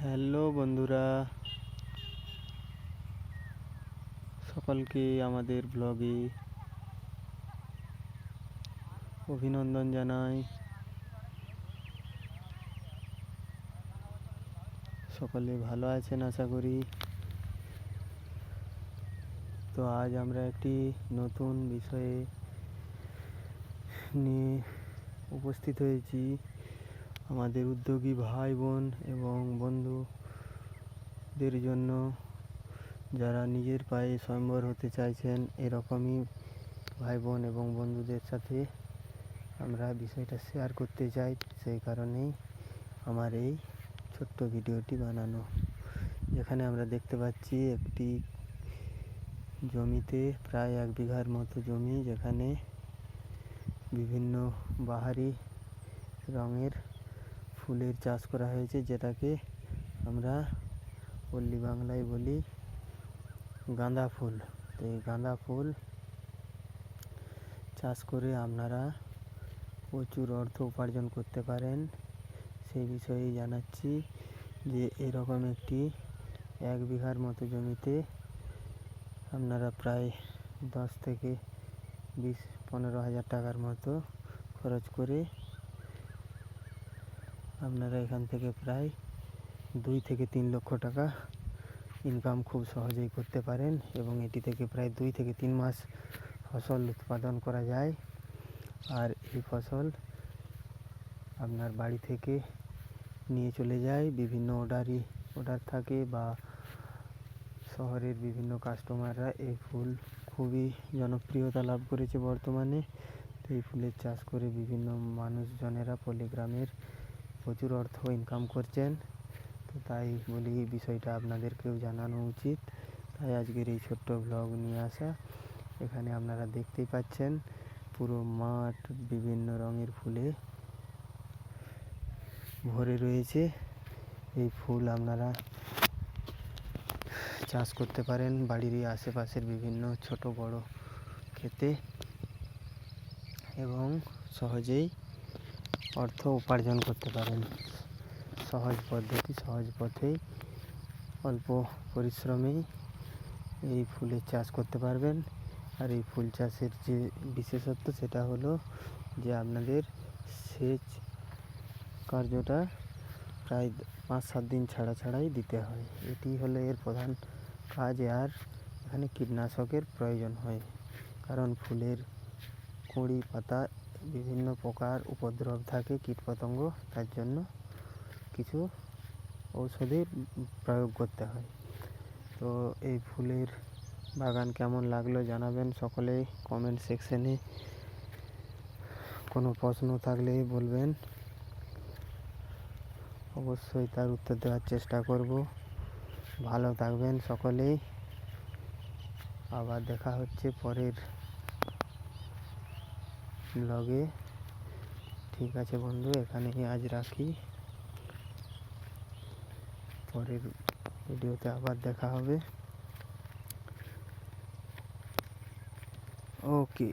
Hello বন্ধুরা, সকলকে আমাদের ব্লগে অভিনন্দন জানাই। সকলে ভালো আছেন আশা করি। তো আজ আমরা একটি নতুন বিষয়ে নিয়ে উপস্থিত হয়েছি। আমাদের উদ্যোগী ভাই বোন এবং বন্ধুদের জন্য, যারা নিজের পায়ে স্বয়ম্বর হতে চাইছেন, এরকমই ভাই বোন এবং বন্ধুদের সাথে আমরা বিষয়টা শেয়ার করতে চাই। সেই কারণেই আমার এই ছোট্ট ভিডিওটি বানানো। যেখানে আমরা দেখতে পাচ্ছি একটি জমিতে প্রায় 1 বিঘার মতো জমি, যেখানে বিভিন্ন বাহারি রঙের ফুলের চাষ করা হয়েছে, যেটাকে আমরা পল্লী বাংলায় বলি গাঁদা ফুল। তো এই গাঁদা ফুল চাষ করে আপনারা প্রচুর অর্থ উপার্জন করতে পারেন। সেই বিষয়েই জানাচ্ছি যে এরকম একটি 1 বিঘার মতো জমিতে আপনারা প্রায় 10 থেকে 15 হাজার টাকার মতো খরচ করে আপনারা এখান থেকে প্রায় 2 থেকে 3 লক্ষ টাকা ইনকাম খুব সহজেই করতে পারেন, এবং এটি থেকে প্রায় 2 থেকে 3 মাস ফসল উৎপাদন করা যায়। আর এই ফসল আপনার বাড়ি থেকে নিয়ে চলে যায়, বিভিন্ন অর্ডার থাকে, বা শহরের বিভিন্ন কাস্টমাররা এই ফুল খুবই জনপ্রিয়তা লাভ করেছে বর্তমানে। তো এই ফুলের চাষ করে বিভিন্ন মানুষজনেরা পল্লীগ্রামের প্রচুর অর্থ ইনকাম করছেন। তো তাই বলি এই বিষয়টা আপনাদেরকেও জানানো উচিত, তাই আজকের এই ছোট্ট ব্লগ নিয়ে আসা। এখানে আপনারা দেখতেই পাচ্ছেন পুরো মাঠ বিভিন্ন রঙের ফুলে ভরে রয়েছে। এই ফুল আপনারা চাষ করতে পারেন বাড়ির আশেপাশের বিভিন্ন ছোট বড় ক্ষেতে, এবং সহজেই অর্থ উপার্জন করতে পারেন। সহজ পথেই অল্প পরিশ্রমেই এই ফুলের চাষ করতে পারবেন। আর এই ফুল চাষের যে বিশেষত্ব, সেটা হলো যে আপনাদের সেচ কার্যটা প্রায় 5-7 দিন ছাড়াই দিতে হয়। এটি হলো এর প্রধান কাজ। আর এখানে কীটনাশকের প্রয়োজন হয়, কারণ ফুলের কুঁড়ি পাতা বিভিন্ন প্রকার উপদ্রব থাকে, কীটপতঙ্গ, তার জন্য কিছু ঔষধের প্রয়োগ করতে হয়। তো এই ফুলের বাগান কেমন লাগলো জানাবেন সকলেই কমেন্ট সেকশনে। কোনো প্রশ্ন থাকলে বলবেন, অবশ্যই তার উত্তর দেওয়ার চেষ্টা করব। ভালো থাকবেন সকলেই, আবার দেখা হচ্ছে পরের ব্লগে। ঠিক আছে বন্ধু, এখানেই আজ রাখি, পরের ভিডিওতে আবার দেখা হবে। ওকে।